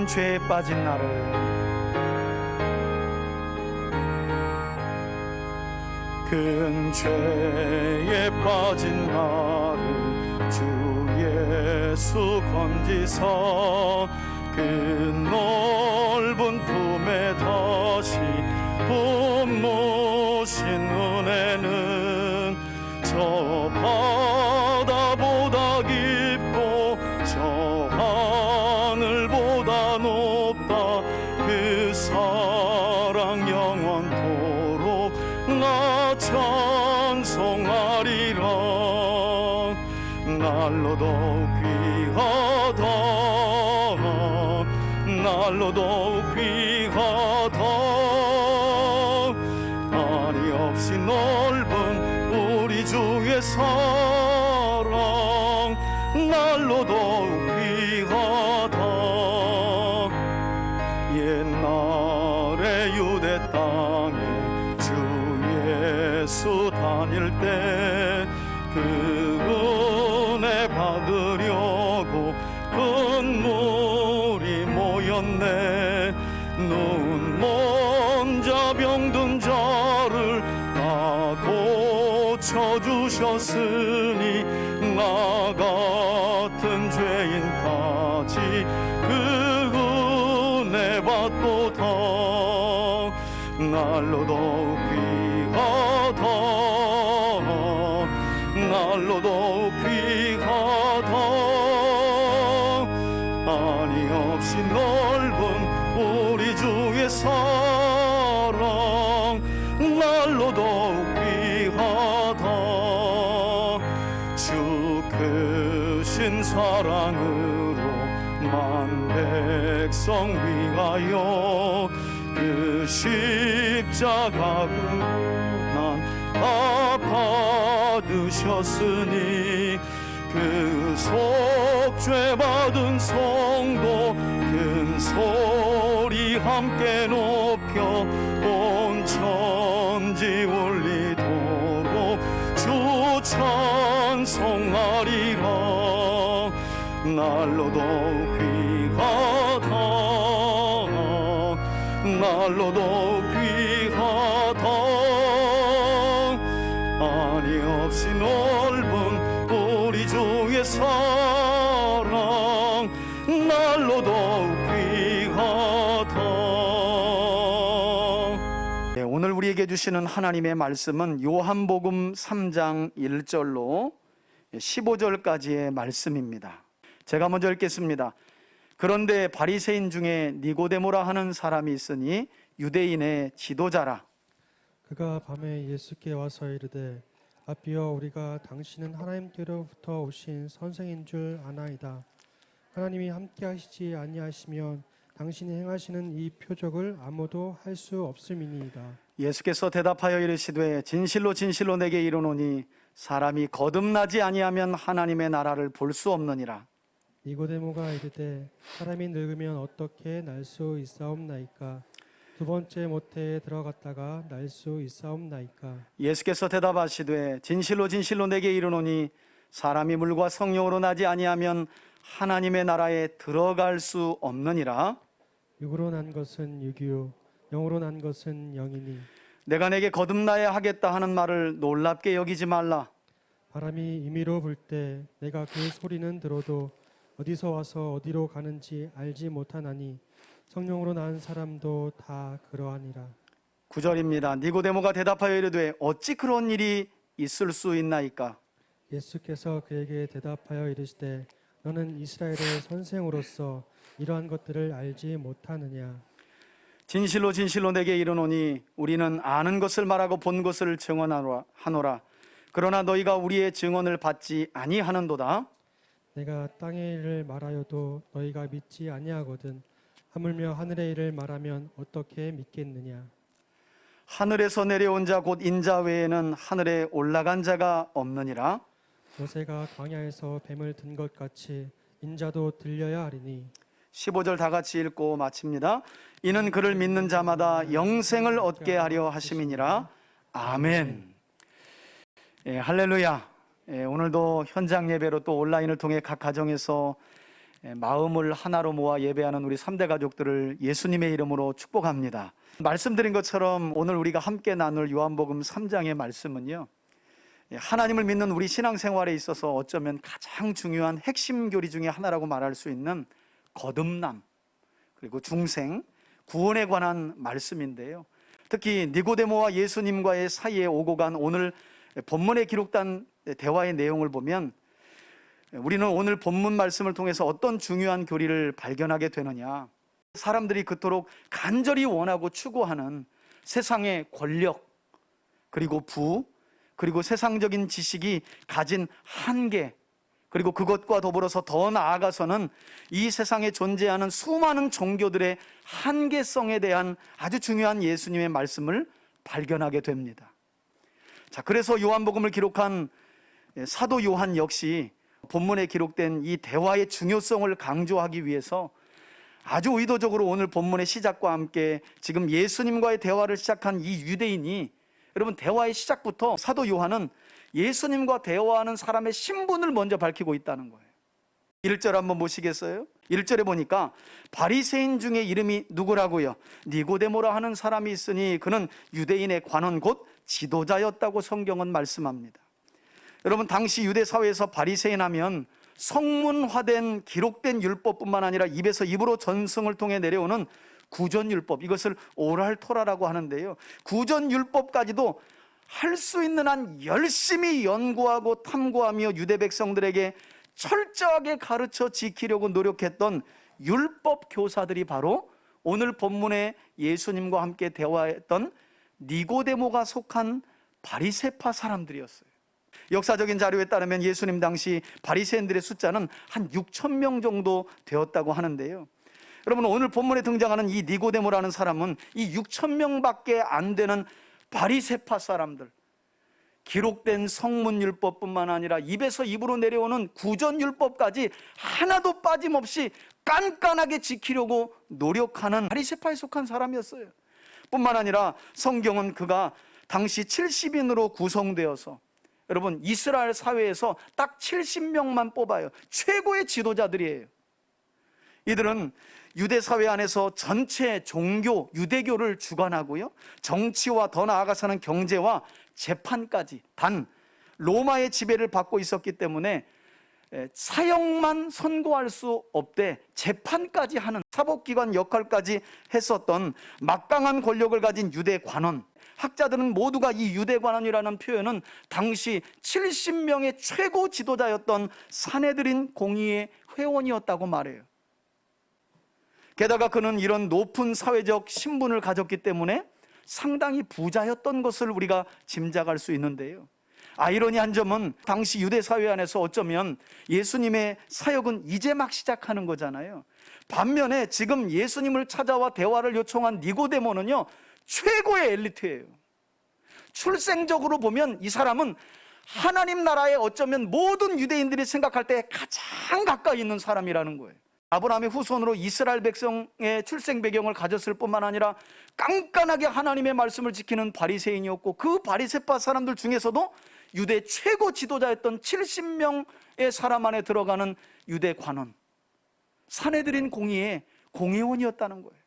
큰 죄에 빠진 나를, 큰 죄에 빠진 나를 주 예수 건지사 그 넓은 품에 다시 품으신 은혜는 저 바다보다 깊고 저 하늘보다 높다. 그 사랑 영원토록 나 찬송하리라. 날로 더욱 귀하다, 날로 더욱 귀하다. 아니 없이 넓은 우리 주의 사랑, 날로 더욱 귀하다. 옛날에 유대 땅에 주 예수 다닐 때 그 은혜 받으려고 큰 물이 모였네. 눈먼 자 병든 자를 다 고쳐주셨으니 나 같은 죄인까지 그 은혜 받도다. 날로 더욱 귀하다, 날로 더욱 귀하다. 아니 없이 넓은 우리 주의 사랑, 날로 더욱 귀하다. 주 크신 사랑으로 만 백성 위하여 그 십자가 난 받으셨으니 그 속죄 받은 성도 큰 소리 함께 높여 온 천지 울리도록 주 찬송하리라. 날로 더욱 귀하다, 날로 더욱 귀하다. 아니 없이 넓은 우리 주의 사랑, 날로 더욱 귀하다. 네, 오늘 우리에게 주시는 하나님의 말씀은 요한복음 3장 1절로 15절까지의 말씀입니다. 제가 먼저 읽겠습니다. 그런데 바리새인 중에 니고데모라 하는 사람이 있으니 유대인의 지도자라. 그가 밤에 예수께 와서 이르되 아비여, 우리가 당신은 하나님께로부터 오신 선생인 줄 아나이다. 하나님이 함께 하시지 아니하시면 당신이 행하시는 이 표적을 아무도 할 수 없음이니이다. 예수께서 대답하여 이르시되 진실로 진실로 내게 이르노니 사람이 거듭나지 아니하면 하나님의 나라를 볼 수 없느니라. 니고데모가 이르되 사람이 늙으면 어떻게 날 수 있사옵나이까? 두 번째 모태에 들어갔다가 날 수 있사옵나이까? 예수께서 대답하시되 진실로 진실로 내게 이르노니 사람이 물과 성령으로 나지 아니하면 하나님의 나라에 들어갈 수 없느니라. 육으로 난 것은 육이요 영으로 난 것은 영이니 내가 내게 거듭나야 하겠다 하는 말을 놀랍게 여기지 말라. 바람이 임의로 불 때 내가 그 소리는 들어도 어디서 와서 어디로 가는지 알지 못하나니 성령으로 난 사람도 다 그러하니라. 9절입니다. 니고데모가 대답하여 이르되 어찌 그런 일이 있을 수 있나이까? 예수께서 그에게 대답하여 이르시되 너는 이스라엘의 선생으로서 이러한 것들을 알지 못하느냐? 진실로 진실로 내게 이르노니 우리는 아는 것을 말하고 본 것을 증언하노라. 그러나 너희가 우리의 증언을 받지 아니하는도다. 내가 땅의 일을 말하여도 너희가 믿지 아니하거든 하물며 하늘의 일을 말하면 어떻게 믿겠느냐? 하늘에서 내려온 자 곧 인자 외에는 하늘에 올라간 자가 없느니라. 모세가 광야에서 뱀을 든 것 같이 인자도 들려야 하리니. 15절 다 같이 읽고 마칩니다. 이는 그를 믿는 자마다 영생을 얻게 하려 하심이니라. 아멘. 할렐루야. 오늘도 현장 예배로 또 온라인을 통해 각 가정에서 마음을 하나로 모아 예배하는 우리 3대 가족들을 예수님의 이름으로 축복합니다. 말씀드린 것처럼 오늘 우리가 함께 나눌 요한복음 3장의 말씀은요, 하나님을 믿는 우리 신앙생활에 있어서 어쩌면 가장 중요한 핵심 교리 중에 하나라고 말할 수 있는 거듭남, 그리고 중생, 구원에 관한 말씀인데요, 특히 니고데모와 예수님과의 사이에 오고 간 오늘 본문에 기록된 대화의 내용을 보면 우리는 오늘 본문 말씀을 통해서 어떤 중요한 교리를 발견하게 되느냐, 사람들이 그토록 간절히 원하고 추구하는 세상의 권력, 그리고 부, 그리고 세상적인 지식이 가진 한계, 그리고 그것과 더불어서 더 나아가서는 이 세상에 존재하는 수많은 종교들의 한계성에 대한 아주 중요한 예수님의 말씀을 발견하게 됩니다. 자, 그래서 요한복음을 기록한 사도 요한 역시 본문에 기록된 이 대화의 중요성을 강조하기 위해서 아주 의도적으로 오늘 본문의 시작과 함께 지금 예수님과의 대화를 시작한 이 유대인이, 여러분, 대화의 시작부터 사도 요한은 예수님과 대화하는 사람의 신분을 먼저 밝히고 있다는 거예요. 1절 한번 보시겠어요? 1절에 보니까 바리새인 중에 이름이 누구라고요? 니고데모라 하는 사람이 있으니 그는 유대인의 관원 곧 지도자였다고 성경은 말씀합니다. 여러분, 당시 유대 사회에서 바리새인 하면 성문화된 기록된 율법뿐만 아니라 입에서 입으로 전승을 통해 내려오는 구전율법, 이것을 오랄 토라라고 하는데요, 구전율법까지도 할 수 있는 한 열심히 연구하고 탐구하며 유대 백성들에게 철저하게 가르쳐 지키려고 노력했던 율법 교사들이 바로 오늘 본문에 예수님과 함께 대화했던 니고데모가 속한 바리새파 사람들이었어요. 역사적인 자료에 따르면 예수님 당시 바리새인들의 숫자는 한 6천 명 정도 되었다고 하는데요, 여러분, 오늘 본문에 등장하는 이 니고데모라는 사람은 이 6천 명밖에 안 되는 바리새파 사람들, 기록된 성문율법뿐만 아니라 입에서 입으로 내려오는 구전율법까지 하나도 빠짐없이 깐깐하게 지키려고 노력하는 바리새파에 속한 사람이었어요. 뿐만 아니라 성경은 그가 당시 70인으로 구성되어서, 여러분, 이스라엘 사회에서 딱 70명만 뽑아요. 최고의 지도자들이에요. 이들은 유대 사회 안에서 전체 종교, 유대교를 주관하고요, 정치와 더 나아가서는 경제와 재판까지 단 로마의 지배를 받고 있었기 때문에 사형만 선고할 수 없되 재판까지 하는 사법기관 역할까지 했었던 막강한 권력을 가진 유대 관원, 학자들은 모두가 이 유대 관원이라는 표현은 당시 70명의 최고 지도자였던 사내들인 공의의 회원이었다고 말해요. 게다가 그는 이런 높은 사회적 신분을 가졌기 때문에 상당히 부자였던 것을 우리가 짐작할 수 있는데요, 아이러니한 점은 당시 유대 사회 안에서 어쩌면 예수님의 사역은 이제 막 시작하는 거잖아요. 반면에 지금 예수님을 찾아와 대화를 요청한 니고데모는요, 최고의 엘리트예요. 출생적으로 보면 이 사람은 하나님 나라에 어쩌면 모든 유대인들이 생각할 때 가장 가까이 있는 사람이라는 거예요. 아브라함의 후손으로 이스라엘 백성의 출생 배경을 가졌을 뿐만 아니라 깐깐하게 하나님의 말씀을 지키는 바리새인이었고, 그 바리새파 사람들 중에서도 유대 최고 지도자였던 70명의 사람 안에 들어가는 유대 관원, 사내들인 공의의 공의원이었다는 거예요.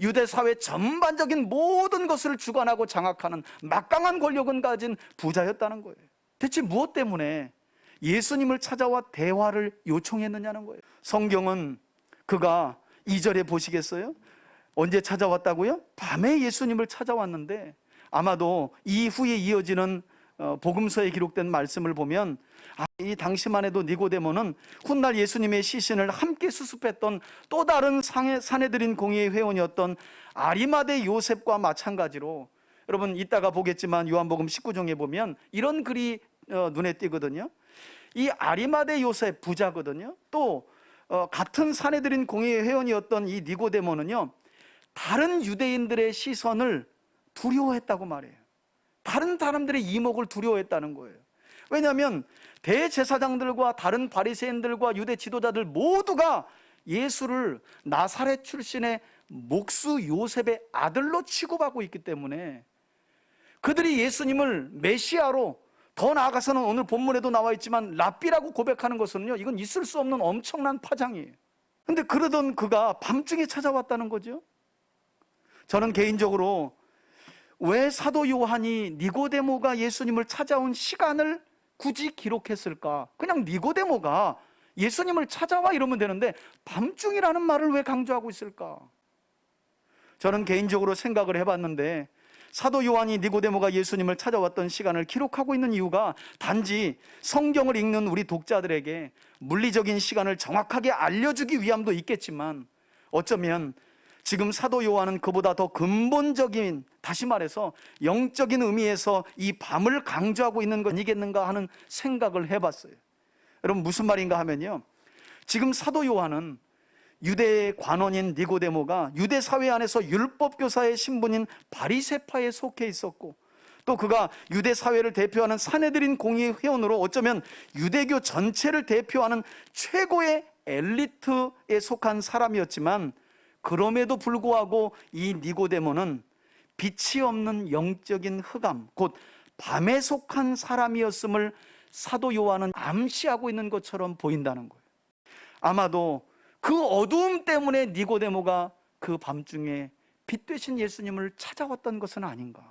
유대 사회 전반적인 모든 것을 주관하고 장악하는 막강한 권력을 가진 부자였다는 거예요. 대체 무엇 때문에 예수님을 찾아와 대화를 요청했느냐는 거예요. 성경은 그가 2절에 보시겠어요? 언제 찾아왔다고요? 밤에 예수님을 찾아왔는데, 아마도 이후에 이어지는 복음서에 기록된 말씀을 보면 이 당시만 해도 니고데모는 훗날 예수님의 시신을 함께 수습했던 또 다른 사내들인 공의의 회원이었던 아리마대 요셉과 마찬가지로, 여러분 이따가 보겠지만 요한복음 19장에 보면 이런 글이 눈에 띄거든요. 이 아리마대 요셉 부자거든요. 또 같은 사내들인 공의의 회원이었던 이 니고데모는요, 다른 유대인들의 시선을 두려워했다고 말해요. 다른 사람들의 이목을 두려워했다는 거예요. 왜냐하면 대제사장들과 다른 바리새인들과 유대 지도자들 모두가 예수를 나사렛 출신의 목수 요셉의 아들로 취급하고 있기 때문에 그들이 예수님을 메시아로, 더 나아가서는 오늘 본문에도 나와 있지만 랍비라고 고백하는 것은요, 이건 있을 수 없는 엄청난 파장이에요. 근데 그러던 그가 밤중에 찾아왔다는 거죠. 저는 개인적으로 왜 사도 요한이 니고데모가 예수님을 찾아온 시간을 굳이 기록했을까? 그냥 니고데모가 예수님을 찾아와 이러면 되는데 밤중이라는 말을 왜 강조하고 있을까? 저는 개인적으로 생각을 해봤는데 사도 요한이 니고데모가 예수님을 찾아왔던 시간을 기록하고 있는 이유가 단지 성경을 읽는 우리 독자들에게 물리적인 시간을 정확하게 알려주기 위함도 있겠지만 어쩌면 지금 사도 요한은 그보다 더 근본적인, 다시 말해서 영적인 의미에서 이 밤을 강조하고 있는 것 아니겠는가 하는 생각을 해봤어요. 여러분 무슨 말인가 하면요, 지금 사도 요한은 유대의 관원인 니고데모가 유대 사회 안에서 율법 교사의 신분인 바리새파에 속해 있었고, 또 그가 유대 사회를 대표하는 사내들인 공의회 회원으로 어쩌면 유대교 전체를 대표하는 최고의 엘리트에 속한 사람이었지만, 그럼에도 불구하고 이 니고데모는 빛이 없는 영적인 흑암, 곧 밤에 속한 사람이었음을 사도 요한은 암시하고 있는 것처럼 보인다는 거예요. 아마도 그 어두움 때문에 니고데모가 그 밤중에 빛 되신 예수님을 찾아왔던 것은 아닌가.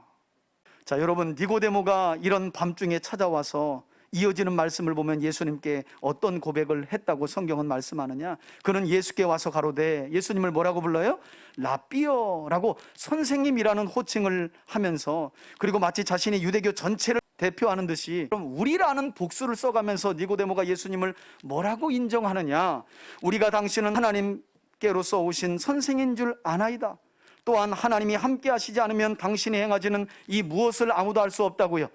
자, 여러분, 니고데모가 이런 밤중에 찾아와서 이어지는 말씀을 보면 예수님께 어떤 고백을 했다고 성경은 말씀하느냐? 그는 예수께 와서 가로되, 예수님을 뭐라고 불러요? 라삐어라고 선생님이라는 호칭을 하면서, 그리고 마치 자신이 유대교 전체를 대표하는 듯이, 그럼 우리라는 복수를 써가면서 니고데모가 예수님을 뭐라고 인정하느냐? 우리가 당신은 하나님께로서 오신 선생인 줄 아나이다. 또한 하나님이 함께 하시지 않으면 당신이 행하지는 이 무엇을 아무도 할 수 없다고요.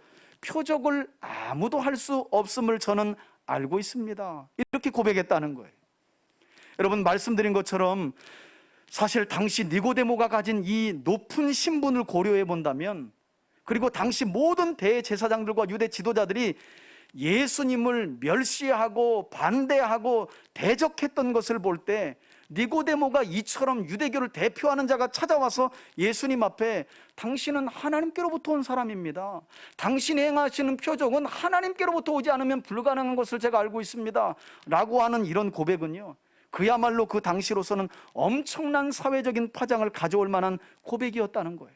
표적을 아무도 할 수 없음을 저는 알고 있습니다. 이렇게 고백했다는 거예요. 여러분, 말씀드린 것처럼 사실 당시 니고데모가 가진 이 높은 신분을 고려해 본다면, 그리고 당시 모든 대제사장들과 유대 지도자들이 예수님을 멸시하고 반대하고 대적했던 것을 볼 때, 니고데모가 이처럼 유대교를 대표하는 자가 찾아와서 예수님 앞에 당신은 하나님께로부터 온 사람입니다, 당신이 행하시는 표적은 하나님께로부터 오지 않으면 불가능한 것을 제가 알고 있습니다 라고 하는 이런 고백은요, 그야말로 그 당시로서는 엄청난 사회적인 파장을 가져올 만한 고백이었다는 거예요.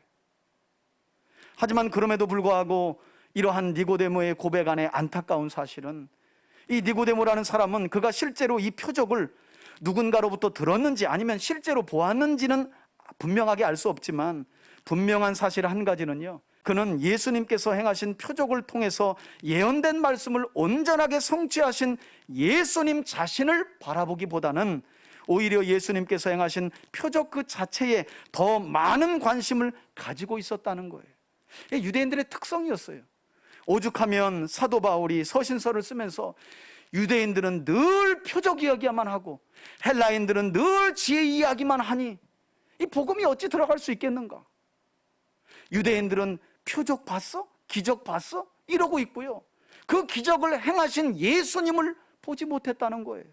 하지만 그럼에도 불구하고 이러한 니고데모의 고백 안에 안타까운 사실은, 이 니고데모라는 사람은 그가 실제로 이 표적을 누군가로부터 들었는지 아니면 실제로 보았는지는 분명하게 알 수 없지만, 분명한 사실 한 가지는요, 그는 예수님께서 행하신 표적을 통해서 예언된 말씀을 온전하게 성취하신 예수님 자신을 바라보기보다는 오히려 예수님께서 행하신 표적 그 자체에 더 많은 관심을 가지고 있었다는 거예요. 유대인들의 특성이었어요. 오죽하면 사도 바울이 서신서를 쓰면서 유대인들은 늘 표적 이야기만 하고 헬라인들은 늘 지혜 이야기만 하니 이 복음이 어찌 들어갈 수 있겠는가? 유대인들은 표적 봤어? 기적 봤어? 이러고 있고요, 그 기적을 행하신 예수님을 보지 못했다는 거예요.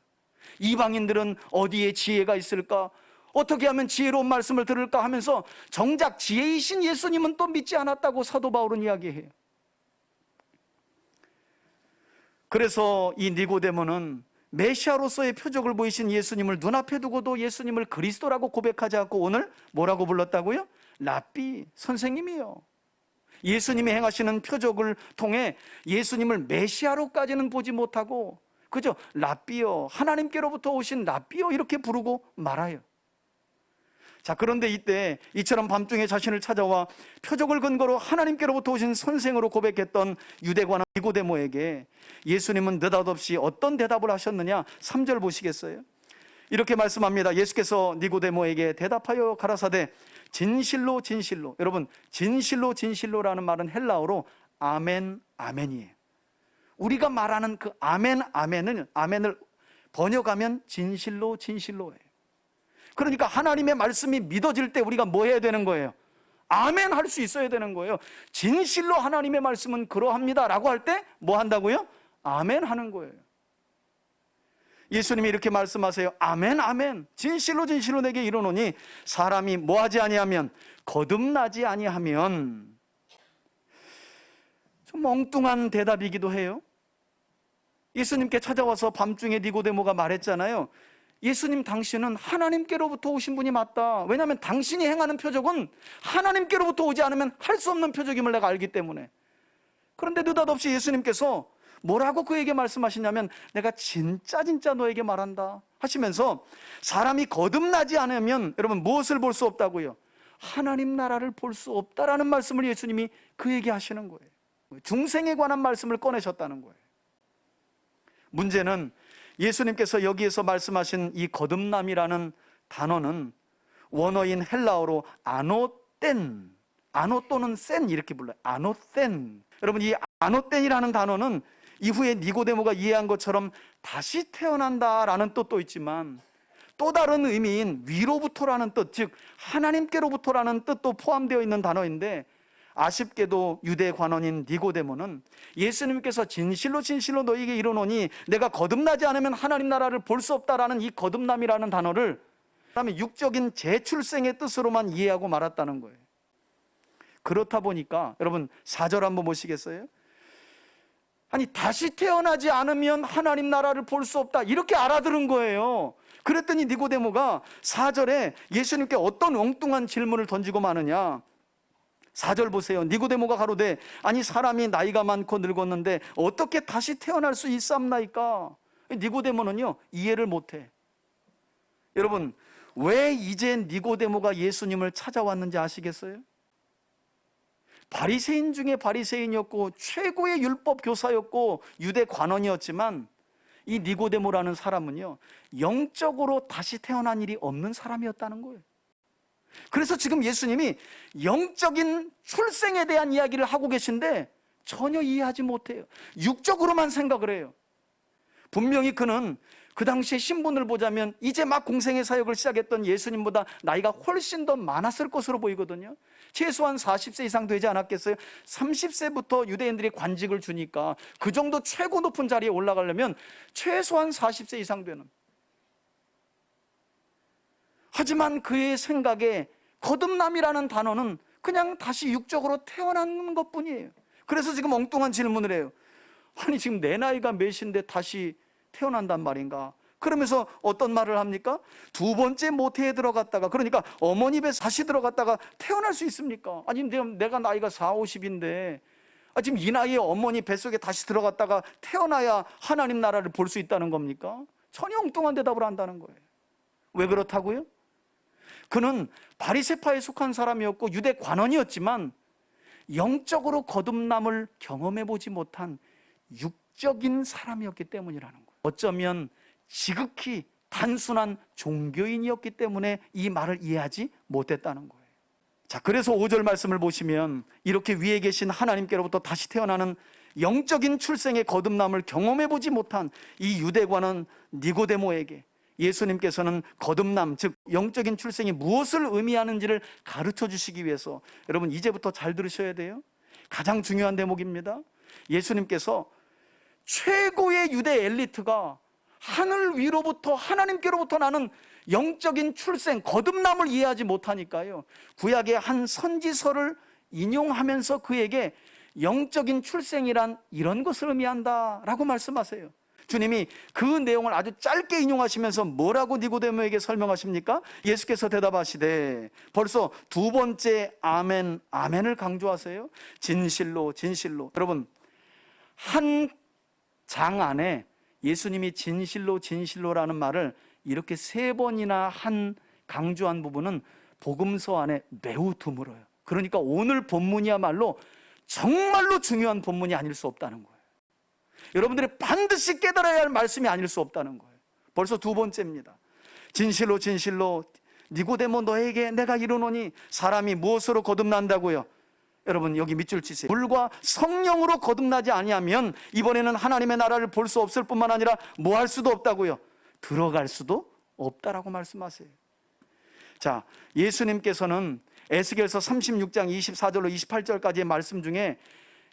이방인들은 어디에 지혜가 있을까? 어떻게 하면 지혜로운 말씀을 들을까 하면서 정작 지혜이신 예수님은 또 믿지 않았다고 사도 바울은 이야기해요. 그래서 이 니고데모는 메시아로서의 표적을 보이신 예수님을 눈앞에 두고도 예수님을 그리스도라고 고백하지 않고 오늘 뭐라고 불렀다고요? 라삐, 선생님이요. 예수님이 행하시는 표적을 통해 예수님을 메시아로까지는 보지 못하고 그저 라삐요, 하나님께로부터 오신 라삐요 이렇게 부르고 말아요. 자, 그런데 이때 이처럼 밤중에 자신을 찾아와 표적을 근거로 하나님께로부터 오신 선생으로 고백했던 유대관 니고데모에게 예수님은 느닷없이 어떤 대답을 하셨느냐? 3절 보시겠어요? 이렇게 말씀합니다. 예수께서 니고데모에게 대답하여 가라사대 진실로 진실로, 여러분 진실로 진실로라는 말은 헬라어로 아멘 아멘이에요. 우리가 말하는 그 아멘 아멘을 번역하면 진실로 진실로예요. 그러니까 하나님의 말씀이 믿어질 때 우리가 뭐 해야 되는 거예요? 아멘 할 수 있어야 되는 거예요. 진실로 하나님의 말씀은 그러합니다 라고 할 때 뭐 한다고요? 아멘 하는 거예요. 예수님이 이렇게 말씀하세요. 아멘 아멘, 진실로 진실로 내게 이르노니 사람이 뭐하지 아니하면, 거듭나지 아니하면. 좀 엉뚱한 대답이기도 해요. 예수님께 찾아와서 밤중에 니고데모가 말했잖아요. 예수님 당신은 하나님께로부터 오신 분이 맞다. 왜냐하면 당신이 행하는 표적은 하나님께로부터 오지 않으면 할 수 없는 표적임을 내가 알기 때문에. 그런데 느닷없이 예수님께서 뭐라고 그에게 말씀하시냐면 내가 진짜 너에게 말한다 하시면서 사람이 거듭나지 않으면 여러분 무엇을 볼 수 없다고요? 하나님 나라를 볼 수 없다라는 말씀을 예수님이 그에게 하시는 거예요. 중생에 관한 말씀을 꺼내셨다는 거예요. 문제는 예수님께서 여기에서 말씀하신 이 거듭남이라는 단어는 원어인 헬라어로 아노땐, 아노 또는 센 이렇게 불러요. 아노땐. 여러분 이 아노땐이라는 단어는 이후에 니고데모가 이해한 것처럼 다시 태어난다라는 뜻도 있지만 또 다른 의미인 위로부터라는 뜻, 즉 하나님께로부터라는 뜻도 포함되어 있는 단어인데 아쉽게도 유대 관원인 니고데모는 예수님께서 진실로 너희에게 이르노니 내가 거듭나지 않으면 하나님 나라를 볼 수 없다라는 이 거듭남이라는 단어를 그다음에 육적인 재출생의 뜻으로만 이해하고 말았다는 거예요. 그렇다 보니까 여러분 4절 한번 보시겠어요? 아니 다시 태어나지 않으면 하나님 나라를 볼 수 없다 이렇게 알아들은 거예요. 그랬더니 니고데모가 4절에 예수님께 어떤 엉뚱한 질문을 던지고 마느냐. 4절 보세요. 니고데모가 가로되 아니 사람이 나이가 많고 늙었는데 어떻게 다시 태어날 수 있사옵나이까. 니고데모는요 이해를 못해. 여러분 왜 이제 니고데모가 예수님을 찾아왔는지 아시겠어요? 바리새인 중에 바리새인이었고 최고의 율법 교사였고 유대 관원이었지만 이 니고데모라는 사람은요 영적으로 다시 태어난 일이 없는 사람이었다는 거예요. 그래서 지금 예수님이 영적인 출생에 대한 이야기를 하고 계신데 전혀 이해하지 못해요. 육적으로만 생각을 해요. 분명히 그는 그 당시의 신분을 보자면 이제 막 공생의 사역을 시작했던 예수님보다 나이가 훨씬 더 많았을 것으로 보이거든요. 최소한 40세 이상 되지 않았겠어요? 30세부터 유대인들이 관직을 주니까 그 정도 최고 높은 자리에 올라가려면 최소한 40세 이상 되는. 하지만 그의 생각에 거듭남이라는 단어는 그냥 다시 육적으로 태어나는 것뿐이에요. 그래서 지금 엉뚱한 질문을 해요. 아니 지금 내 나이가 몇인데 다시 태어난단 말인가? 그러면서 어떤 말을 합니까? 두 번째 모태에 들어갔다가 그러니까 어머니 뱃에 다시 들어갔다가 태어날 수 있습니까? 아니 내가 나이가 40, 50인데 지금 이 나이에 어머니 뱃속에 다시 들어갔다가 태어나야 하나님 나라를 볼 수 있다는 겁니까? 전혀 엉뚱한 대답을 한다는 거예요. 왜 그렇다고요? 그는 바리새파에 속한 사람이었고 유대 관원이었지만 영적으로 거듭남을 경험해 보지 못한 육적인 사람이었기 때문이라는 거예요. 어쩌면 지극히 단순한 종교인이었기 때문에 이 말을 이해하지 못했다는 거예요. 자, 그래서 5절 말씀을 보시면 이렇게 위에 계신 하나님께로부터 다시 태어나는 영적인 출생의 거듭남을 경험해 보지 못한 이 유대관원 니고데모에게 예수님께서는 거듭남, 즉 영적인 출생이 무엇을 의미하는지를 가르쳐 주시기 위해서 여러분 이제부터 잘 들으셔야 돼요. 가장 중요한 대목입니다. 예수님께서 최고의 유대 엘리트가 하늘 위로부터 하나님께로부터 나는 영적인 출생, 거듭남을 이해하지 못하니까요 구약의 한 선지서를 인용하면서 그에게 영적인 출생이란 이런 것을 의미한다라고 말씀하세요. 주님이 그 내용을 아주 짧게 인용하시면서 뭐라고 니고데모에게 설명하십니까? 예수께서 대답하시되 벌써 두 번째 아멘, 아멘을 강조하세요. 진실로 여러분 한 장 안에 예수님이 진실로라는 말을 이렇게 3번이나 강조한 부분은 복음서 안에 매우 드물어요. 그러니까 오늘 본문이야말로 정말로 중요한 본문이 아닐 수 없다는 거예요. 여러분들이 반드시 깨달아야 할 말씀이 아닐 수 없다는 거예요. 벌써 두 번째입니다. 진실로 니고데모 너에게 내가 이르노니 사람이 무엇으로 거듭난다고요? 여러분 여기 밑줄 치세요. 물과 성령으로 거듭나지 아니하면 이번에는 하나님의 나라를 볼 수 없을 뿐만 아니라 뭐 할 수도 없다고요? 들어갈 수도 없다라고 말씀하세요. 자, 예수님께서는 에스겔서 36장 24절로 28절까지의 말씀 중에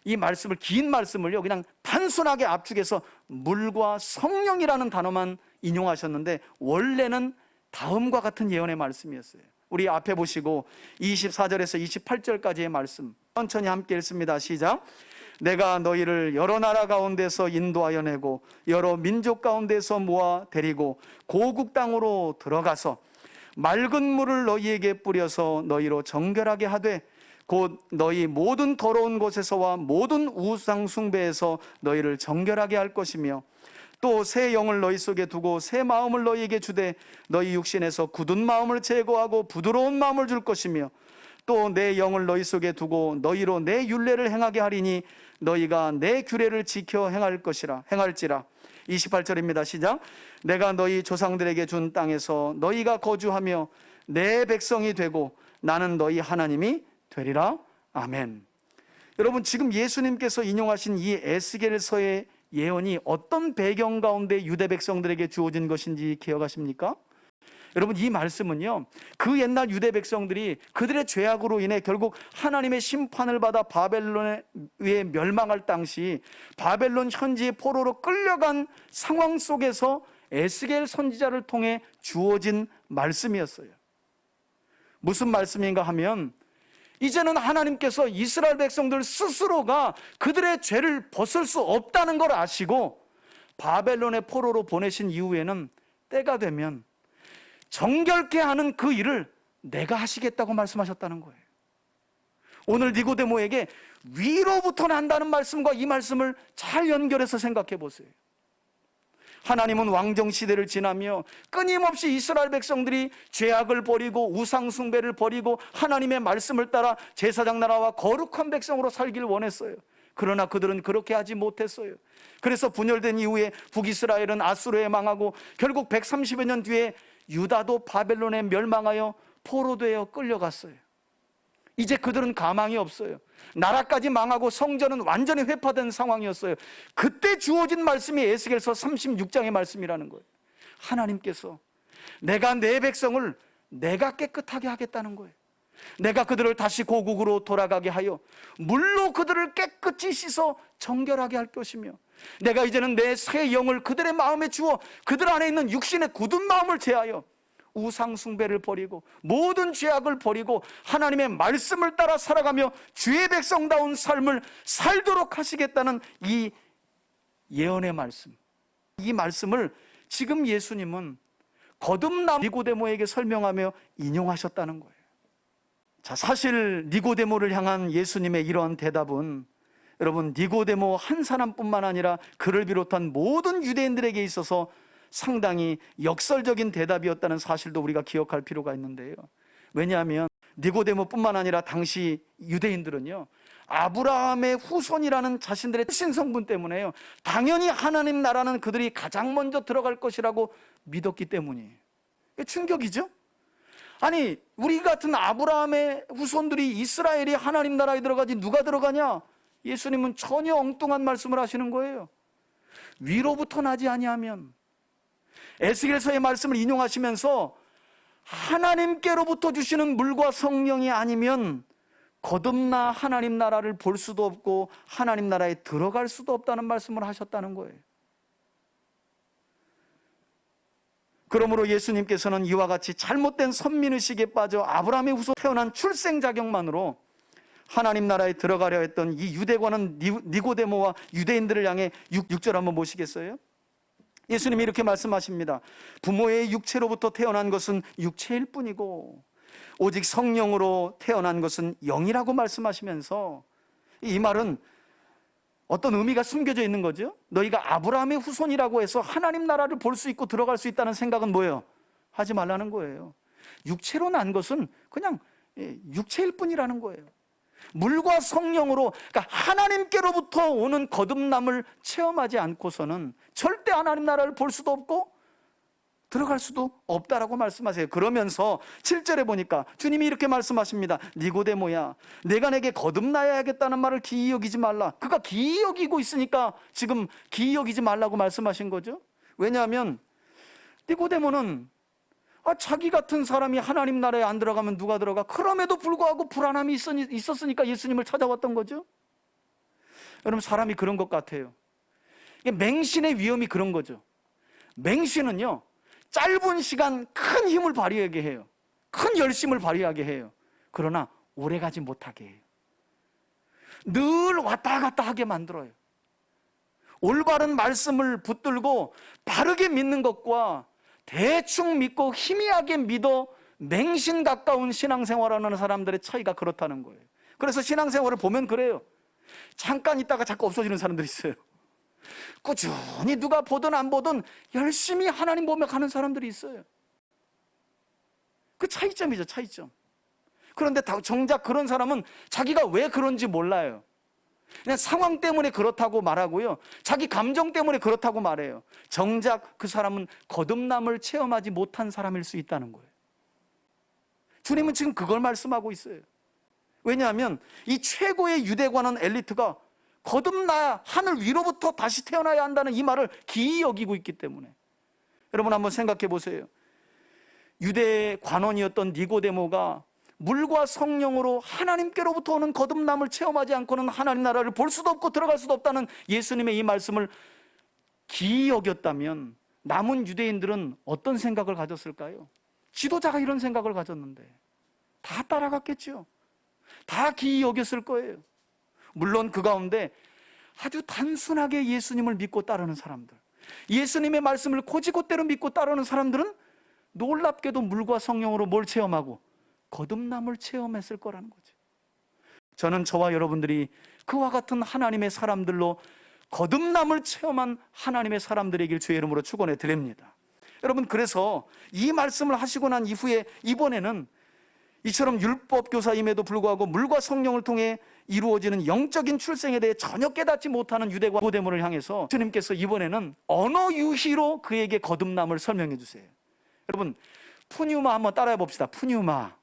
이 말씀을 긴 말씀을요 그냥 단순하게 압축해서 물과 성령이라는 단어만 인용하셨는데 원래는 다음과 같은 예언의 말씀이었어요. 우리 앞에 보시고 24절에서 28절까지의 말씀 천천히 함께 읽습니다. 시작. 내가 너희를 여러 나라 가운데서 인도하여 내고 여러 민족 가운데서 모아 데리고 고국 땅으로 들어가서 맑은 물을 너희에게 뿌려서 너희로 정결하게 하되 곧 너희 모든 더러운 곳에서와 모든 우상 숭배에서 너희를 정결하게 할 것이며 또 새 영을 너희 속에 두고 새 마음을 너희에게 주되 너희 육신에서 굳은 마음을 제거하고 부드러운 마음을 줄 것이며 또 내 영을 너희 속에 두고 너희로 내 율례를 행하게 하리니 너희가 내 규례를 지켜 행할지라. 28절입니다. 시작. 내가 너희 조상들에게 준 땅에서 너희가 거주하며 내 백성이 되고 나는 너희 하나님이 되리라. 아멘. 여러분, 지금 예수님께서 인용하신 이 에스겔서의 예언이 어떤 배경 가운데 유대 백성들에게 주어진 것인지 기억하십니까? 여러분, 이 말씀은요, 그 옛날 유대 백성들이 그들의 죄악으로 인해 결국 하나님의 심판을 받아 바벨론에 의해 멸망할 당시 바벨론 현지의 포로로 끌려간 상황 속에서 에스겔 선지자를 통해 주어진 말씀이었어요. 무슨 말씀인가 하면, 이제는 하나님께서 이스라엘 백성들 스스로가 그들의 죄를 벗을 수 없다는 걸 아시고 바벨론의 포로로 보내신 이후에는 때가 되면 정결케 하는 그 일을 내가 하시겠다고 말씀하셨다는 거예요. 오늘 니고데모에게 위로부터 난다는 말씀과 이 말씀을 잘 연결해서 생각해 보세요. 하나님은 왕정 시대를 지나며 끊임없이 이스라엘 백성들이 죄악을 버리고 우상 숭배를 버리고 하나님의 말씀을 따라 제사장 나라와 거룩한 백성으로 살기를 원했어요. 그러나 그들은 그렇게 하지 못했어요. 그래서 분열된 이후에 북이스라엘은 아수르에 망하고 결국 130여 년 뒤에 유다도 바벨론에 멸망하여 포로되어 끌려갔어요. 이제 그들은 가망이 없어요. 나라까지 망하고 성전은 완전히 회파된 상황이었어요. 그때 주어진 말씀이 에스겔서 36장의 말씀이라는 거예요. 하나님께서 내가 내 백성을 내가 깨끗하게 하겠다는 거예요. 내가 그들을 다시 고국으로 돌아가게 하여 물로 그들을 깨끗이 씻어 정결하게 할 것이며 내가 이제는 내 새 영을 그들의 마음에 주어 그들 안에 있는 육신의 굳은 마음을 제하여 우상 숭배를 버리고 모든 죄악을 버리고 하나님의 말씀을 따라 살아가며 주의 백성다운 삶을 살도록 하시겠다는 이 예언의 말씀, 이 말씀을 지금 예수님은 거듭난 니고데모에게 설명하며 인용하셨다는 거예요. 자, 사실 니고데모를 향한 예수님의 이러한 대답은 여러분, 니고데모 한 사람뿐만 아니라 그를 비롯한 모든 유대인들에게 있어서 상당히 역설적인 대답이었다는 사실도 우리가 기억할 필요가 있는데요. 왜냐하면 니고데모뿐만 아니라 당시 유대인들은요, 아브라함의 후손이라는 자신들의 신성분 때문에요, 당연히 하나님 나라는 그들이 가장 먼저 들어갈 것이라고 믿었기 때문이에요. 충격이죠? 아니, 우리 같은 아브라함의 후손들이 이스라엘이 하나님 나라에 들어가지 누가 들어가냐? 예수님은 전혀 엉뚱한 말씀을 하시는 거예요. 위로부터 나지 아니하면, 에스겔서의 말씀을 인용하시면서 하나님께로부터 주시는 물과 성령이 아니면 거듭나 하나님 나라를 볼 수도 없고 하나님 나라에 들어갈 수도 없다는 말씀을 하셨다는 거예요. 그러므로 예수님께서는 이와 같이 잘못된 선민의식에 빠져 아브라함의 후손 태어난 출생 자격만으로 하나님 나라에 들어가려 했던 이 유대관은 니고데모와 유대인들을 향해 6절 한번 보시겠어요? 예수님이 이렇게 말씀하십니다. 부모의 육체로부터 태어난 것은 육체일 뿐이고 오직 성령으로 태어난 것은 영이라고 말씀하시면서, 이 말은 어떤 의미가 숨겨져 있는 거죠? 너희가 아브라함의 후손이라고 해서 하나님 나라를 볼 수 있고 들어갈 수 있다는 생각은 뭐예요? 하지 말라는 거예요. 육체로 난 것은 그냥 육체일 뿐이라는 거예요. 물과 성령으로, 그러니까 하나님께로부터 오는 거듭남을 체험하지 않고서는 절대 하나님 나라를 볼 수도 없고 들어갈 수도 없다라고 말씀하세요. 그러면서 7절에 보니까 주님이 이렇게 말씀하십니다. 니고데모야, 내가 내게 거듭나야 하겠다는 말을 기이 여기지 말라. 그가 기이 여기고 있으니까 지금 기이 여기지 말라고 말씀하신 거죠. 왜냐하면 니고데모는 자기 같은 사람이 하나님 나라에 안 들어가면 누가 들어가? 그럼에도 불구하고 불안함이 있었으니까 예수님을 찾아왔던 거죠. 여러분, 사람이 그런 것 같아요. 맹신의 위험이 그런 거죠. 맹신은요, 짧은 시간 큰 힘을 발휘하게 해요. 큰 열심을 발휘하게 해요. 그러나 오래가지 못하게 해요. 늘 왔다 갔다 하게 만들어요. 올바른 말씀을 붙들고 바르게 믿는 것과 대충 믿고 희미하게 믿어 맹신 가까운 신앙생활하는 사람들의 차이가 그렇다는 거예요. 그래서 신앙생활을 보면 그래요. 잠깐 있다가 자꾸 없어지는 사람들이 있어요. 꾸준히 누가 보든 안 보든 열심히 하나님 보며 가는 사람들이 있어요. 그 차이점이죠, 차이점. 그런데 정작 그런 사람은 자기가 왜 그런지 몰라요. 그냥 상황 때문에 그렇다고 말하고요, 자기 감정 때문에 그렇다고 말해요. 정작 그 사람은 거듭남을 체험하지 못한 사람일 수 있다는 거예요. 주님은 지금 그걸 말씀하고 있어요. 왜냐하면 이 최고의 유대관원 엘리트가 거듭나야, 하늘 위로부터 다시 태어나야 한다는 이 말을 기이 여기고 있기 때문에. 여러분 한번 생각해 보세요. 유대 관원이었던 니고데모가 물과 성령으로 하나님께로부터 오는 거듭남을 체험하지 않고는 하나님 나라를 볼 수도 없고 들어갈 수도 없다는 예수님의 이 말씀을 기이 여겼다면 남은 유대인들은 어떤 생각을 가졌을까요? 지도자가 이런 생각을 가졌는데 다 따라갔겠죠. 다 기이 여겼을 거예요. 물론 그 가운데 아주 단순하게 예수님을 믿고 따르는 사람들, 예수님의 말씀을 곧이곧대로 믿고 따르는 사람들은 놀랍게도 물과 성령으로 뭘 체험하고 거듭남을 체험했을 거라는 거죠. 저는 저와 여러분들이 그와 같은 하나님의 사람들로 거듭남을 체험한 하나님의 사람들이길 주의 이름으로 축원해 드립니다. 여러분, 그래서 이 말씀을 하시고 난 이후에 이번에는 이처럼 율법 교사임에도 불구하고 물과 성령을 통해 이루어지는 영적인 출생에 대해 전혀 깨닫지 못하는 유대과 니고데모를 향해서 주님께서 이번에는 언어 유희로 그에게 거듭남을 설명해 주세요. 여러분, 푸뉴마 한번 따라해 봅시다. 푸뉴마.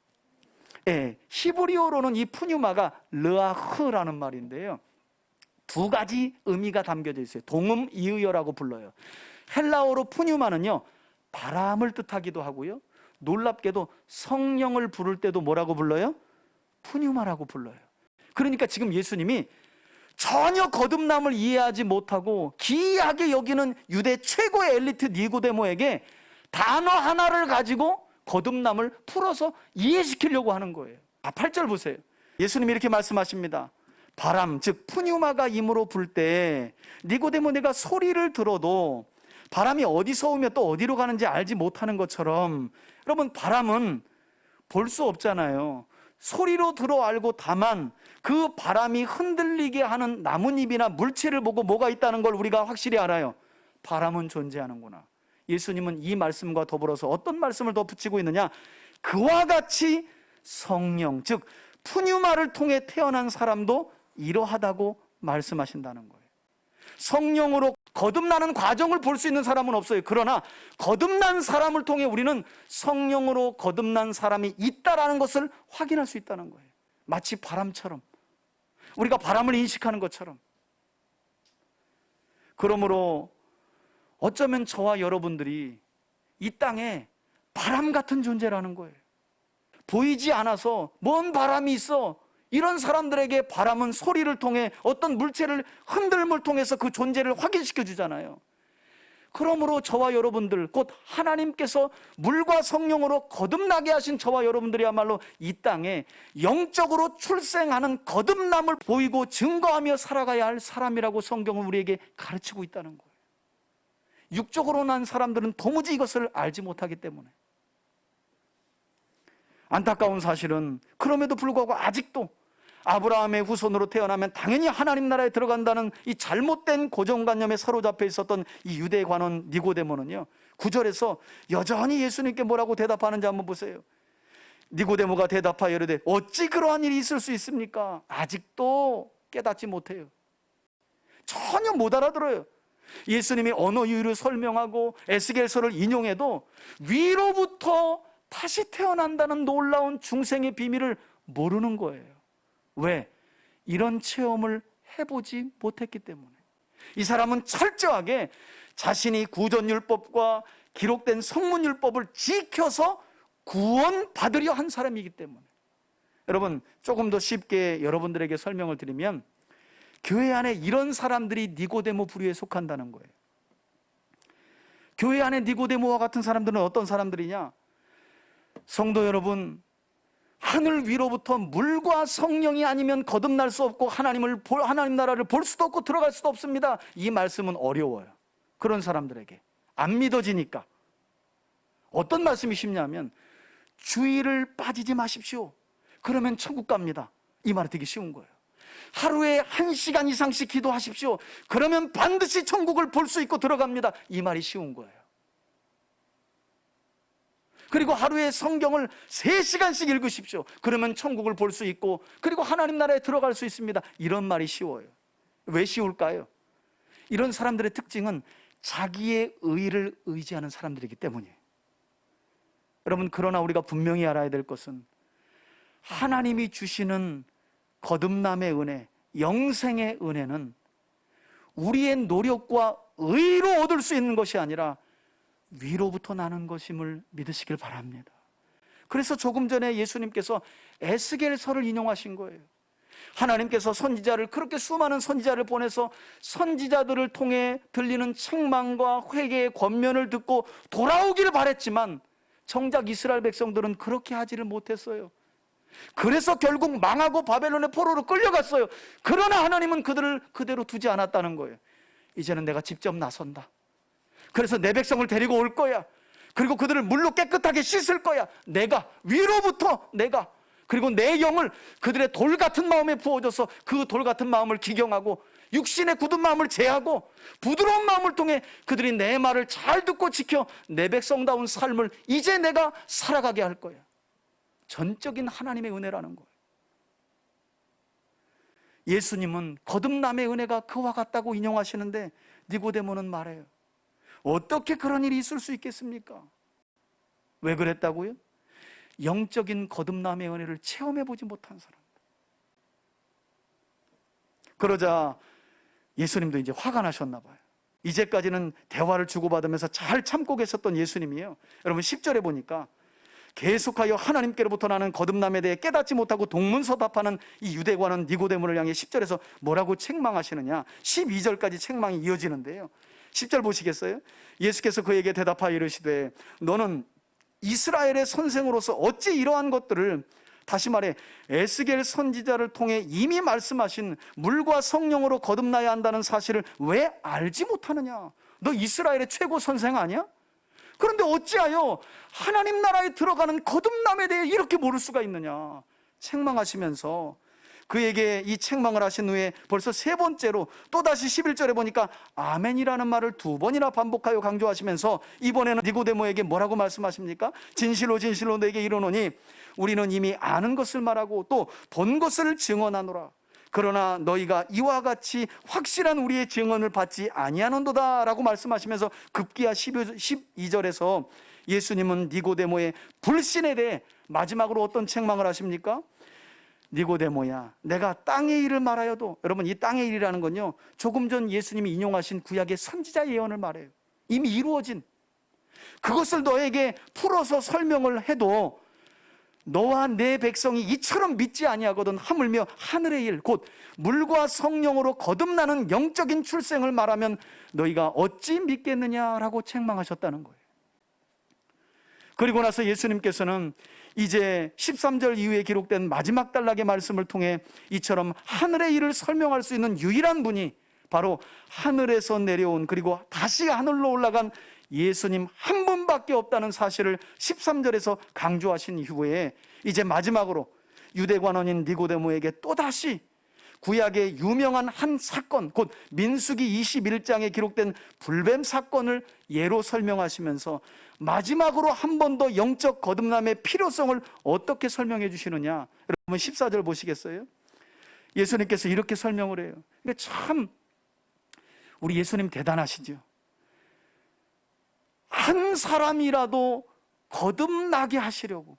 예, 히브리어로는 이 푸뉴마가 르아흐라는 말인데요, 두 가지 의미가 담겨져 있어요. 동음 이의어라고 불러요. 헬라어로 푸뉴마는요, 바람을 뜻하기도 하고요, 놀랍게도 성령을 부를 때도 뭐라고 불러요? 푸뉴마라고 불러요. 그러니까 지금 예수님이 전혀 거듭남을 이해하지 못하고 기이하게 여기는 유대 최고의 엘리트 니고데모에게 단어 하나를 가지고 거듭남을 풀어서 이해시키려고 하는 거예요. 8절 보세요. 예수님이 이렇게 말씀하십니다. 바람, 즉 푸뉴마가 임으로 불 때 니고데모, 내가 소리를 들어도 바람이 어디서 오며 또 어디로 가는지 알지 못하는 것처럼, 여러분, 바람은 볼 수 없잖아요. 소리로 들어 알고, 다만 그 바람이 흔들리게 하는 나뭇잎이나 물체를 보고 뭐가 있다는 걸 우리가 확실히 알아요. 바람은 존재하는구나. 예수님은 이 말씀과 더불어서 어떤 말씀을 더 붙이고 있느냐? 그와 같이 성령, 즉 푸뉴마를 통해 태어난 사람도 이러하다고 말씀하신다는 거예요. 성령으로 거듭나는 과정을 볼 수 있는 사람은 없어요. 그러나 거듭난 사람을 통해 우리는 성령으로 거듭난 사람이 있다라는 것을 확인할 수 있다는 거예요. 마치 바람처럼, 우리가 바람을 인식하는 것처럼. 그러므로 어쩌면 저와 여러분들이 이 땅에 바람 같은 존재라는 거예요. 보이지 않아서 먼 바람이 있어, 이런 사람들에게 바람은 소리를 통해 어떤 물체를 흔들음을 통해서 그 존재를 확인시켜 주잖아요. 그러므로 저와 여러분들, 곧 하나님께서 물과 성령으로 거듭나게 하신 저와 여러분들이야말로 이 땅에 영적으로 출생하는 거듭남을 보이고 증거하며 살아가야 할 사람이라고 성경은 우리에게 가르치고 있다는 거예요. 육적으로 난 사람들은 도무지 이것을 알지 못하기 때문에. 안타까운 사실은 그럼에도 불구하고 아직도 아브라함의 후손으로 태어나면 당연히 하나님 나라에 들어간다는 이 잘못된 고정관념에 사로잡혀 있었던 이 유대 관원 니고데모는요, 9절에서 여전히 예수님께 뭐라고 대답하는지 한번 보세요. 니고데모가 대답하여 이르되 어찌 그러한 일이 있을 수 있습니까? 아직도 깨닫지 못해요. 전혀 못 알아들어요. 예수님이 언어 유희를 설명하고 에스겔서를 인용해도 위로부터 다시 태어난다는 놀라운 중생의 비밀을 모르는 거예요. 왜? 이런 체험을 해보지 못했기 때문에. 이 사람은 철저하게 자신이 구전율법과 기록된 성문율법을 지켜서 구원받으려 한 사람이기 때문에. 여러분, 조금 더 쉽게 여러분들에게 설명을 드리면, 교회 안에 이런 사람들이 니고데모 부류에 속한다는 거예요. 교회 안에 니고데모와 같은 사람들은 어떤 사람들이냐? 성도 여러분, 하늘 위로부터 물과 성령이 아니면 거듭날 수 없고 하나님 나라를 볼 수도 없고 들어갈 수도 없습니다. 이 말씀은 어려워요. 그런 사람들에게 안 믿어지니까. 어떤 말씀이 쉽냐면 주일을 빠지지 마십시오. 그러면 천국 갑니다. 이 말이 되게 쉬운 거예요. 하루에 1시간 이상씩 기도하십시오. 그러면 반드시 천국을 볼 수 있고 들어갑니다. 이 말이 쉬운 거예요. 그리고 하루에 성경을 3시간씩 읽으십시오. 그러면 천국을 볼 수 있고 그리고 하나님 나라에 들어갈 수 있습니다. 이런 말이 쉬워요. 왜 쉬울까요? 이런 사람들의 특징은 자기의 의를 의지하는 사람들이기 때문이에요. 여러분, 그러나 우리가 분명히 알아야 될 것은 하나님이 주시는 거듭남의 은혜, 영생의 은혜는 우리의 노력과 의로 얻을 수 있는 것이 아니라 위로부터 나는 것임을 믿으시길 바랍니다. 그래서 조금 전에 예수님께서 에스겔서를 인용하신 거예요. 하나님께서 선지자를, 그렇게 수많은 선지자를 보내서 선지자들을 통해 들리는 책망과 회개의 권면을 듣고 돌아오기를 바랬지만 정작 이스라엘 백성들은 그렇게 하지를 못했어요. 그래서 결국 망하고 바벨론의 포로로 끌려갔어요. 그러나 하나님은 그들을 그대로 두지 않았다는 거예요. 이제는 내가 직접 나선다. 그래서 내 백성을 데리고 올 거야. 그리고 그들을 물로 깨끗하게 씻을 거야. 내가 위로부터 내가, 그리고 내 영을 그들의 돌 같은 마음에 부어줘서 그 돌 같은 마음을 기경하고 육신의 굳은 마음을 제하고 부드러운 마음을 통해 그들이 내 말을 잘 듣고 지켜 내 백성다운 삶을 이제 내가 살아가게 할 거야. 전적인 하나님의 은혜라는 거예요. 예수님은 거듭남의 은혜가 그와 같다고 인용하시는데 니고데모는 말해요. 어떻게 그런 일이 있을 수 있겠습니까? 왜 그랬다고요? 영적인 거듭남의 은혜를 체험해보지 못한 사람. 그러자 예수님도 이제 화가 나셨나 봐요. 이제까지는 대화를 주고받으면서 잘 참고 계셨던 예수님이에요. 여러분 10절에 보니까 계속하여 하나님께로부터 나는 거듭남에 대해 깨닫지 못하고 동문서답하는 이 유대관은 니고데모를 향해 10절에서 뭐라고 책망하시느냐, 12절까지 책망이 이어지는데요. 10절 보시겠어요? 예수께서 그에게 대답하여 이르시되 너는 이스라엘의 선생으로서 어찌 이러한 것들을, 다시 말해 에스겔 선지자를 통해 이미 말씀하신 물과 성령으로 거듭나야 한다는 사실을 왜 알지 못하느냐? 너 이스라엘의 최고 선생 아니야? 그런데 어찌하여 하나님 나라에 들어가는 거듭남에 대해 이렇게 모를 수가 있느냐? 책망하시면서 그에게 이 책망을 하신 후에 벌써 3번째로 또다시 11절에 보니까 아멘이라는 말을 2번이나 반복하여 강조하시면서 이번에는 니고데모에게 뭐라고 말씀하십니까? 진실로 진실로 너에게 이르노니 우리는 이미 아는 것을 말하고 또 본 것을 증언하노라. 그러나 너희가 이와 같이 확실한 우리의 증언을 받지 아니하는도다 라고 말씀하시면서 급기야 12절에서 예수님은 니고데모의 불신에 대해 마지막으로 어떤 책망을 하십니까? 니고데모야, 내가 땅의 일을 말하여도, 여러분 이 땅의 일이라는 건요 조금 전 예수님이 인용하신 구약의 선지자 예언을 말해요. 이미 이루어진 그것을 너에게 풀어서 설명을 해도 너와 내 백성이 이처럼 믿지 아니하거든. 하물며 하늘의 일 곧 물과 성령으로 거듭나는 영적인 출생을 말하면 너희가 어찌 믿겠느냐라고 책망하셨다는 거예요. 그리고 나서 예수님께서는 이제 13절 이후에 기록된 마지막 단락의 말씀을 통해 이처럼 하늘의 일을 설명할 수 있는 유일한 분이 바로 하늘에서 내려온 그리고 다시 하늘로 올라간 예수님 한 분밖에 없다는 사실을 13절에서 강조하신 이후에 이제 마지막으로 유대관원인 니고데모에게 또다시 구약의 유명한 한 사건, 곧 민수기 21장에 기록된 불뱀 사건을 예로 설명하시면서 마지막으로 한 번 더 영적 거듭남의 필요성을 어떻게 설명해 주시느냐. 여러분 14절 보시겠어요? 예수님께서 이렇게 설명을 해요. 그러니까 참 우리 예수님 대단하시죠. 한 사람이라도 거듭나게 하시려고,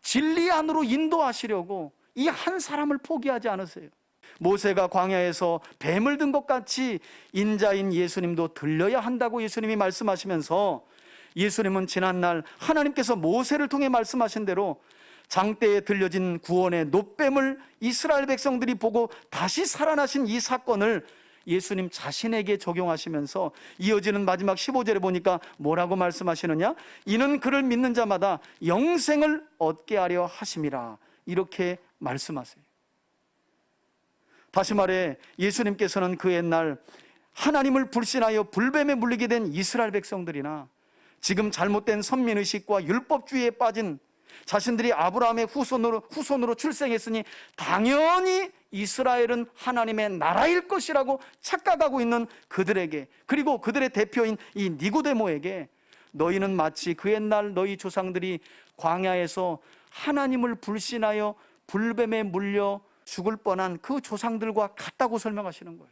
진리 안으로 인도하시려고 이 한 사람을 포기하지 않으세요. 모세가 광야에서 뱀을 든 것 같이 인자인 예수님도 들려야 한다고 예수님이 말씀하시면서 예수님은 지난날 하나님께서 모세를 통해 말씀하신 대로 장대에 들려진 구원의 놋뱀을 이스라엘 백성들이 보고 다시 살아나신 이 사건을 예수님 자신에게 적용하시면서 이어지는 마지막 15절에 보니까 뭐라고 말씀하시느냐? 이는 그를 믿는 자마다 영생을 얻게 하려 하심이라, 이렇게 말씀하세요. 다시 말해 예수님께서는 그 옛날 하나님을 불신하여 불뱀에 물리게 된 이스라엘 백성들이나 지금 잘못된 선민의식과 율법주의에 빠진, 자신들이 아브라함의 후손으로 출생했으니 당연히 이스라엘은 하나님의 나라일 것이라고 착각하고 있는 그들에게, 그리고 그들의 대표인 이 니고데모에게 너희는 마치 그 옛날 너희 조상들이 광야에서 하나님을 불신하여 불뱀에 물려 죽을 뻔한 그 조상들과 같다고 설명하시는 거예요.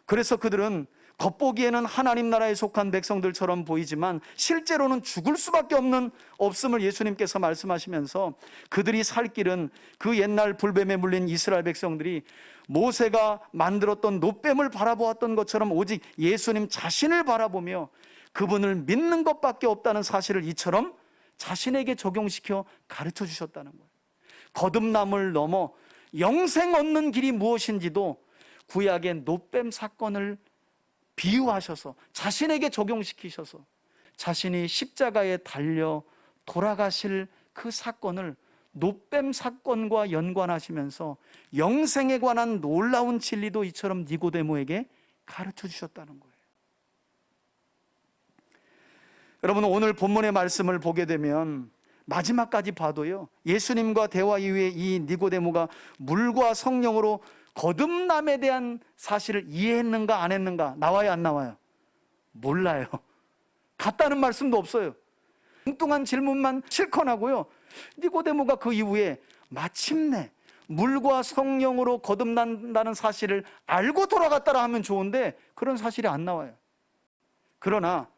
그래서 그들은 겉보기에는 하나님 나라에 속한 백성들처럼 보이지만 실제로는 죽을 수밖에 없음을 예수님께서 말씀하시면서 그들이 살 길은 그 옛날 불뱀에 물린 이스라엘 백성들이 모세가 만들었던 놋뱀을 바라보았던 것처럼 오직 예수님 자신을 바라보며 그분을 믿는 것밖에 없다는 사실을 이처럼 자신에게 적용시켜 가르쳐 주셨다는 거예요. 거듭남을 넘어 영생 얻는 길이 무엇인지도 구약의 놋뱀 사건을 비유하셔서 자신에게 적용시키셔서 자신이 십자가에 달려 돌아가실 그 사건을 놋뱀 사건과 연관하시면서 영생에 관한 놀라운 진리도 이처럼 니고데모에게 가르쳐 주셨다는 거예요. 여러분, 오늘 본문의 말씀을 보게 되면 마지막까지 봐도요, 예수님과 대화 이후에 이 니고데모가 물과 성령으로 거듭남에 대한 사실을 이해했는가 안 했는가, 나와요 안 나와요? 몰라요. 같다는 말씀도 없어요. 뚱뚱한 질문만 실컷 하고요. 니고데모가 그 이후에 마침내 물과 성령으로 거듭난다는 사실을 알고 돌아갔다라 하면 좋은데 그런 사실이 안 나와요. 그러나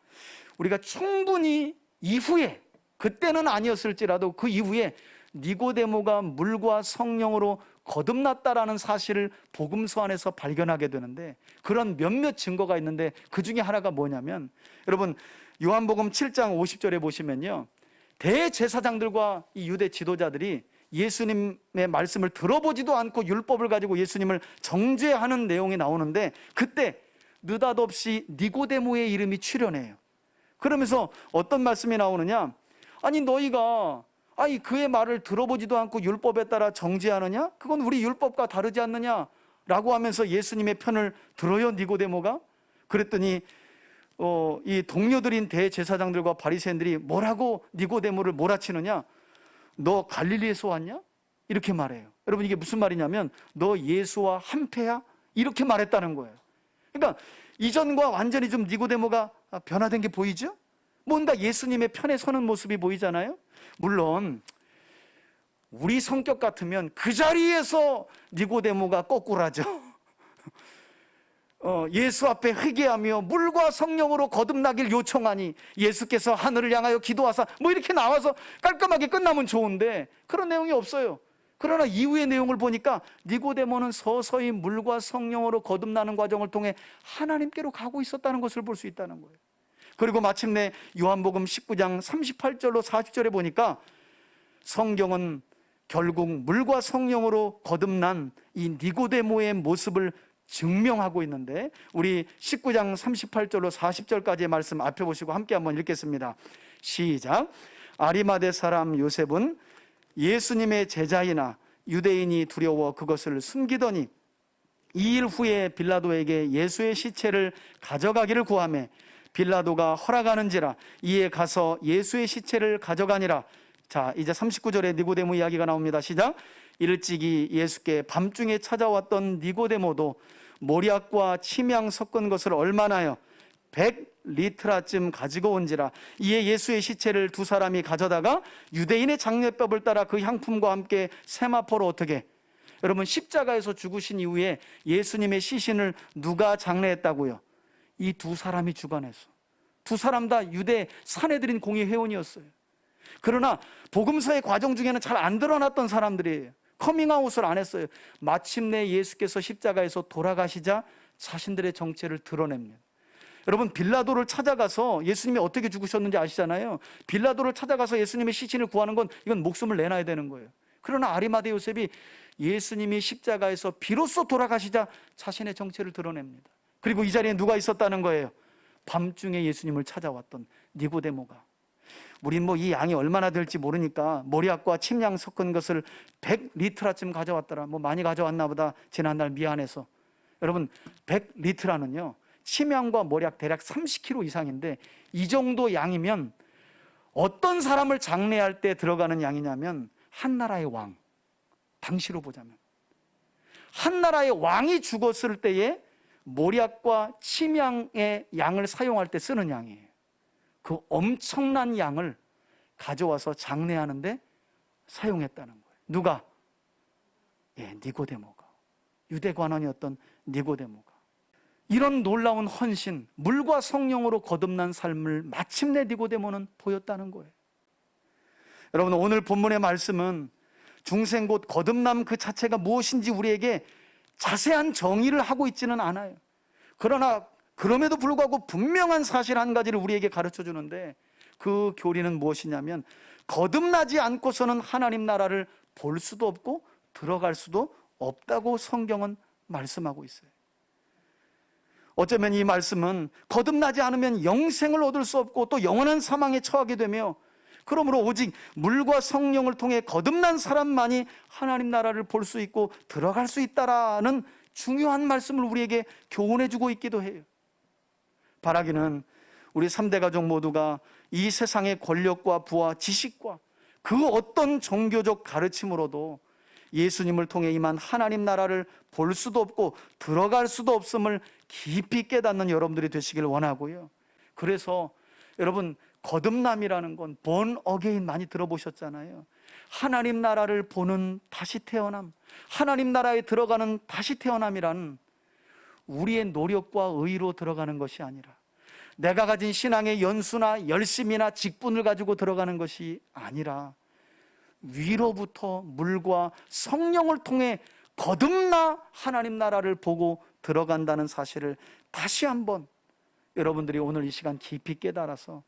우리가 충분히 이후에, 그때는 아니었을지라도 그 이후에 니고데모가 물과 성령으로 거듭났다라는 사실을 복음서 안에서 발견하게 되는데, 그런 몇몇 증거가 있는데 그 중에 하나가 뭐냐면, 여러분 요한복음 7장 50절에 보시면요, 대제사장들과 이 유대 지도자들이 예수님의 말씀을 들어보지도 않고 율법을 가지고 예수님을 정죄하는 내용이 나오는데, 그때 느닷없이 니고데모의 이름이 출연해요. 그러면서 어떤 말씀이 나오느냐, 아니 너희가 그의 말을 들어보지도 않고 율법에 따라 정죄하느냐? 그건 우리 율법과 다르지 않느냐? 라고 하면서 예수님의 편을 들어요, 니고데모가? 그랬더니 이 동료들인 대제사장들과 바리새인들이 뭐라고 니고데모를 몰아치느냐? 너 갈릴리에서 왔냐? 이렇게 말해요. 여러분, 이게 무슨 말이냐면 너 예수와 한패야? 이렇게 말했다는 거예요. 그러니까 이전과 완전히 좀 니고데모가 변화된 게 보이죠? 뭔가 예수님의 편에 서는 모습이 보이잖아요. 물론 우리 성격 같으면 그 자리에서 니고데모가 거꾸라죠. 예수 앞에 회개하며 물과 성령으로 거듭나길 요청하니 예수께서 하늘을 향하여 기도하사 뭐 이렇게 나와서 깔끔하게 끝나면 좋은데 그런 내용이 없어요. 그러나 이후의 내용을 보니까 니고데모는 서서히 물과 성령으로 거듭나는 과정을 통해 하나님께로 가고 있었다는 것을 볼 수 있다는 거예요. 그리고 마침내 요한복음 19장 38절로 40절에 보니까 성경은 결국 물과 성령으로 거듭난 이 니고데모의 모습을 증명하고 있는데, 우리 19장 38절로 40절까지의 말씀 앞에 보시고 함께 한번 읽겠습니다. 시작. 아리마대 사람 요셉은 예수님의 제자이나 유대인이 두려워 그것을 숨기더니 2일 후에 빌라도에게 예수의 시체를 가져가기를 구하매 빌라도가 허락하는지라 이에 가서 예수의 시체를 가져가니라. 자, 이제 39절에 니고데모 이야기가 나옵니다. 시작. 일찍이 예수께 밤중에 찾아왔던 니고데모도 모략과 침향 섞은 것을 얼마나요? 100리트라쯤 가지고 온지라. 이에 예수의 시체를 두 사람이 가져다가 유대인의 장례법을 따라 그 향품과 함께 세마포로 어떻게? 여러분, 십자가에서 죽으신 이후에 예수님의 시신을 누가 장례했다고요? 이 두 사람이 주관했어. 두 사람 다 유대 사내들인 공의 회원이었어요. 그러나 복음서의 과정 중에는 잘 안 드러났던 사람들이에요. 커밍아웃을 안 했어요. 마침내 예수께서 십자가에서 돌아가시자 자신들의 정체를 드러냅니다. 여러분, 빌라도를 찾아가서 예수님이 어떻게 죽으셨는지 아시잖아요. 빌라도를 찾아가서 예수님의 시신을 구하는 건 이건 목숨을 내놔야 되는 거예요. 그러나 아리마대 요셉이 예수님이 십자가에서 비로소 돌아가시자 자신의 정체를 드러냅니다. 그리고 이 자리에 누가 있었다는 거예요? 밤중에 예수님을 찾아왔던 니고데모가. 우린 뭐 이 양이 얼마나 될지 모르니까 모략과 침향 섞은 것을 100리트라쯤 가져왔더라. 뭐 많이 가져왔나 보다, 지난날 미안해서. 여러분, 100리트라는요 침향과 모략 대략 30kg 이상인데, 이 정도 양이면 어떤 사람을 장례할 때 들어가는 양이냐면 한 나라의 왕, 당시로 보자면 한 나라의 왕이 죽었을 때에 모략과 침향의 양을 사용할 때 쓰는 양이에요. 그 엄청난 양을 가져와서 장례하는데 사용했다는 거예요. 누가? 니고데모가, 유대 관원이었던 니고데모가. 이런 놀라운 헌신, 물과 성령으로 거듭난 삶을 마침내 니고데모는 보였다는 거예요. 여러분, 오늘 본문의 말씀은 중생 곧 거듭남 그 자체가 무엇인지 우리에게 자세한 정의를 하고 있지는 않아요. 그러나 그럼에도 불구하고 분명한 사실 한 가지를 우리에게 가르쳐 주는데, 그 교리는 무엇이냐면 거듭나지 않고서는 하나님 나라를 볼 수도 없고 들어갈 수도 없다고 성경은 말씀하고 있어요. 어쩌면 이 말씀은 거듭나지 않으면 영생을 얻을 수 없고 또 영원한 사망에 처하게 되며, 그러므로 오직 물과 성령을 통해 거듭난 사람만이 하나님 나라를 볼 수 있고 들어갈 수 있다라는 중요한 말씀을 우리에게 교훈해 주고 있기도 해요. 바라기는 우리 3대 가족 모두가 이 세상의 권력과 부와 지식과 그 어떤 종교적 가르침으로도 예수님을 통해 임한 하나님 나라를 볼 수도 없고 들어갈 수도 없음을 깊이 깨닫는 여러분들이 되시길 원하고요. 그래서 여러분, 거듭남이라는 건 born again 많이 들어보셨잖아요. 하나님 나라를 보는 다시 태어남, 하나님 나라에 들어가는 다시 태어남이란 우리의 노력과 의로 들어가는 것이 아니라 내가 가진 신앙의 연수나 열심이나 직분을 가지고 들어가는 것이 아니라 위로부터 물과 성령을 통해 거듭나 하나님 나라를 보고 들어간다는 사실을 다시 한번 여러분들이 오늘 이 시간 깊이 깨달아서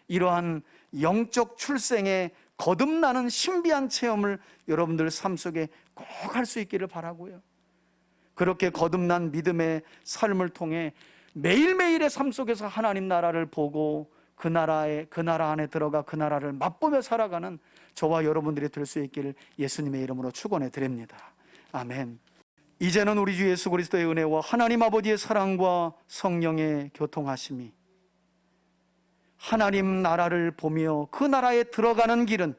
이러한 영적 출생의 거듭나는 신비한 체험을 여러분들 삶 속에 꼭 할 수 있기를 바라고요. 그렇게 거듭난 믿음의 삶을 통해 매일매일의 삶 속에서 하나님 나라를 보고 그 나라 안에 들어가 그 나라를 맛보며 살아가는 저와 여러분들이 될 수 있기를 예수님의 이름으로 축원해 드립니다. 아멘. 이제는 우리 주 예수 그리스도의 은혜와 하나님 아버지의 사랑과 성령의 교통하심이, 하나님 나라를 보며 그 나라에 들어가는 길은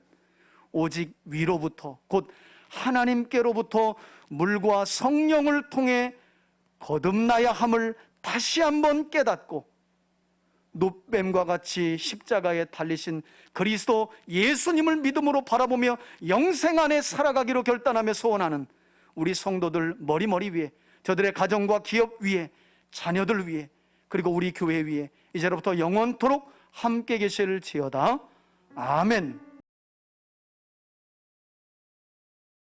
오직 위로부터 곧 하나님께로부터 물과 성령을 통해 거듭나야 함을 다시 한번 깨닫고 놋뱀과 같이 십자가에 달리신 그리스도 예수님을 믿음으로 바라보며 영생 안에 살아가기로 결단하며 소원하는 우리 성도들 머리 위에, 저들의 가정과 기업 위에, 자녀들 위에, 그리고 우리 교회 위에 이제로부터 영원토록 함께 계실지어다. 아멘.